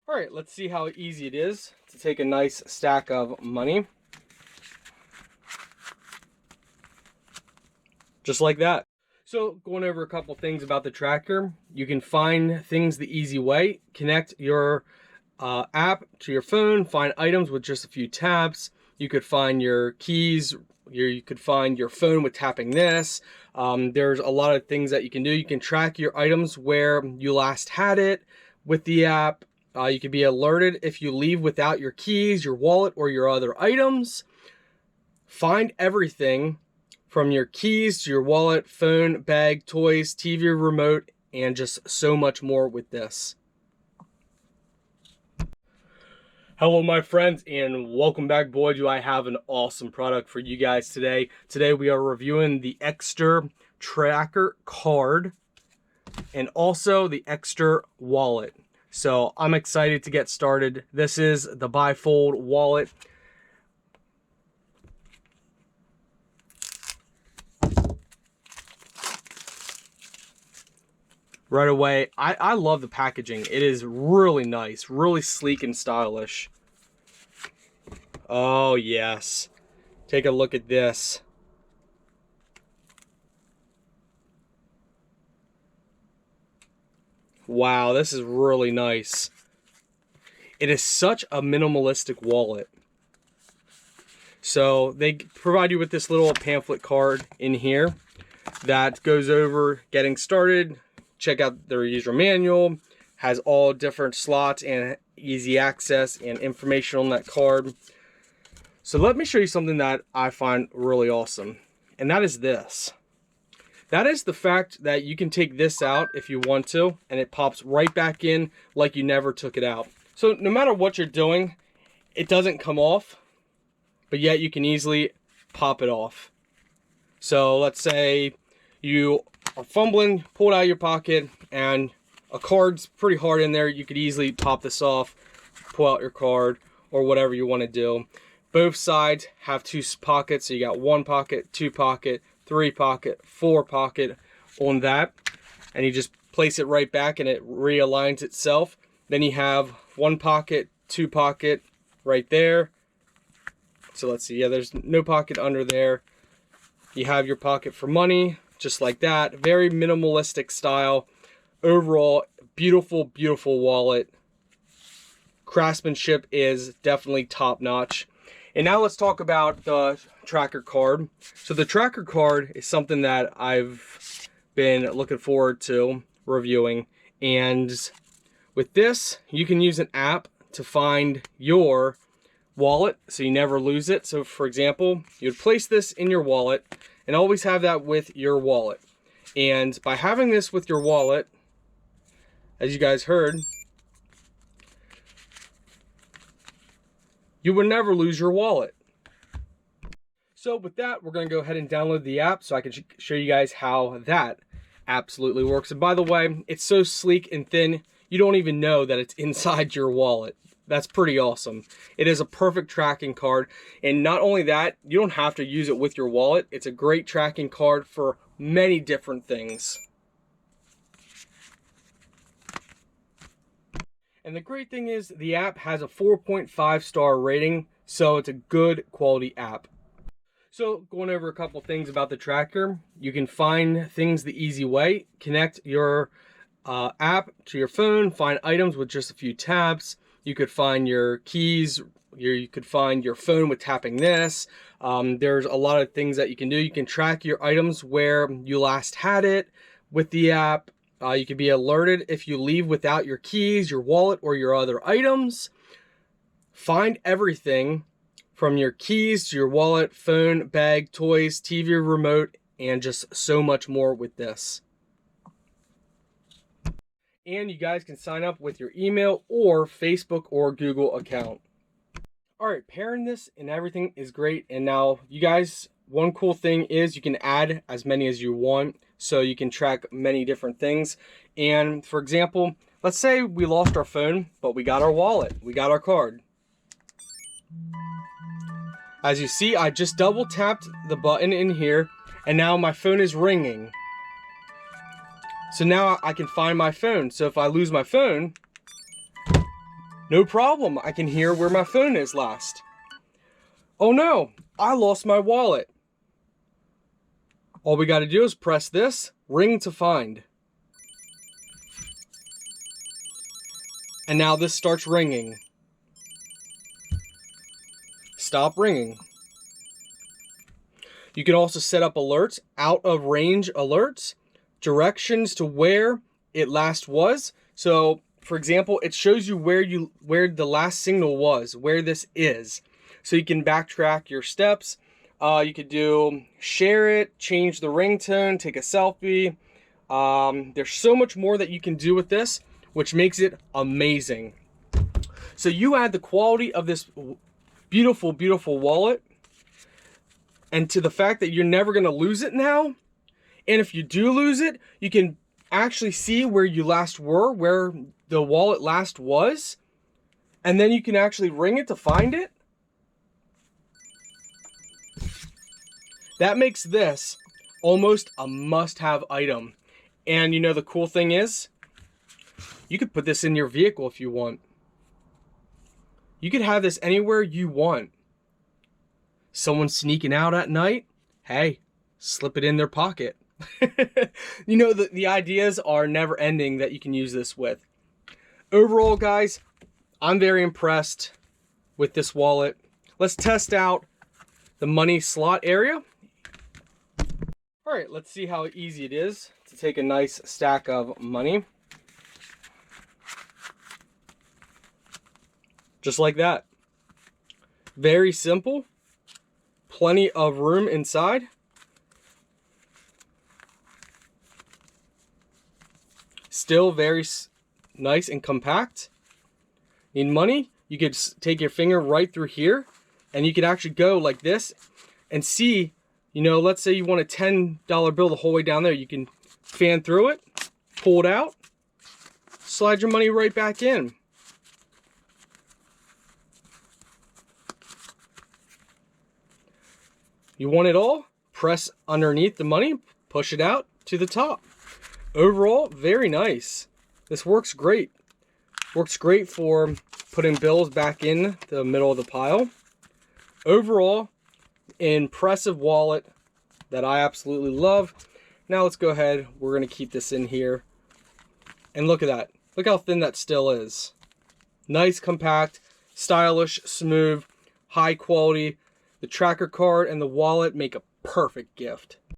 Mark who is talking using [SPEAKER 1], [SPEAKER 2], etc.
[SPEAKER 1] All right, let's see how easy it is to take a nice stack of money. Just like that. So going over a couple things about the tracker, you can find things the easy way, connect your app to your phone, find items with just a few taps. You could find your keys, you could find your phone with tapping this. There's a lot of things that you can do. You can track your items where you last had it with the app. You can be alerted if you leave without your keys, your wallet, or your other items. Find everything from your keys to your wallet, phone, bag, toys, TV remote, and just so much more with this. Hello my friends, and welcome back. Boy, do I have an awesome product for you guys today. Today we are reviewing the Ekster tracker card and also the Ekster wallet. So I'm excited to get started. This is the bifold wallet. Right away, I love the packaging. It is really nice, really sleek and stylish. Oh yes, take a look at this. Wow, this is really nice. It is such a minimalistic wallet. So they provide you with this little pamphlet card in here that goes over getting started. Check out their user manual, has all different slots and easy access and information on that card. So let me show you something that I find really awesome, and that is this. That is the fact that you can take this out if you want to, and it pops right back in like you never took it out. So no matter what you're doing, it doesn't come off, but yet you can easily pop it off. So let's say you are fumbling, pull it out of your pocket, and a card's pretty hard in there. You could easily pop this off, pull out your card, or whatever you want to do. Both sides have two pockets, so you got one pocket, two pocket, three pocket, four pocket on that, and you just place it right back and it realigns itself. Then you have one pocket, two pocket right there. So let's see, yeah, there's no pocket under there. You have your pocket for money, just like that. Very minimalistic style. Overall, beautiful, beautiful wallet. Craftsmanship is definitely top notch. And now let's talk about the tracker card. So the tracker card is something that I've been looking forward to reviewing. And with this, you can use an app to find your wallet so you never lose it. So for example, you'd place this in your wallet and always have that with your wallet. And by having this with your wallet, as you guys heard, you would never lose your wallet. So with that, we're going to go ahead and download the app so I can show you guys how that absolutely works. And by the way, it's so sleek and thin, you don't even know that it's inside your wallet. That's pretty awesome. It is a perfect tracking card. And not only that, you don't have to use it with your wallet. It's a great tracking card for many different things. And the great thing is the app has a 4.5 star rating, so it's a good quality app. So going over a couple things about the tracker, you can find things the easy way, connect your app to your phone, find items with just a few taps. You could find your keys, you could find your phone with tapping this. There's a lot of things that you can do. You can track your items where you last had it with the app. You can be alerted if you leave without your keys, your wallet, or your other items. Find everything from your keys to your wallet, phone, bag, toys, TV remote, and just so much more with this. And you guys can sign up with your email or Facebook or Google account. All right, pairing this and everything is great. And now you guys, one cool thing is you can add as many as you want, so you can track many different things. And for example, let's say we lost our phone, but we got our wallet, we got our card. As you see, I just double tapped the button in here, and now my phone is ringing. So now I can find my phone. So if I lose my phone, No problem, I can hear where my phone is last. Oh no, I lost my wallet. All we got to do is press this, ring to find. And now this starts ringing. Stop ringing. You can also set up alerts, out of range alerts, directions to where it last was. So for example, it shows you where the last signal was, where this is. So you can backtrack your steps. You could do share it, change the ringtone, take a selfie. There's so much more that you can do with this, which makes it amazing. So you add the quality of this beautiful, beautiful wallet, and to the fact that you're never going to lose it now. And if you do lose it, you can actually see where you last were, where the wallet last was, and then you can actually ring it to find it. That makes this almost a must-have item. And you know, the cool thing is, you could put this in your vehicle if you want. You could have this anywhere you want. Someone sneaking out at night, hey, slip it in their pocket. You know, the ideas are never ending that you can use this with. Overall, guys, I'm very impressed with this wallet. Let's test out the money slot area. All right, let's see how easy it is to take a nice stack of money. Just like that. Very simple. Plenty of room inside. Still very nice and compact. Need money? You could take your finger right through here and you could actually go like this and see, you know, let's say you want a $10 bill the whole way down there. You can fan through it, pull it out, slide your money right back in. You want it all? Press underneath the money, push it out to the top. Overall, very nice. This works great. Works great for putting bills back in the middle of the pile. Overall, impressive wallet that I absolutely love. Now let's go ahead. We're going to keep this in here. And look at that. Look how thin that still is. Nice, compact, stylish, smooth, high quality. The tracker card and the wallet make a perfect gift.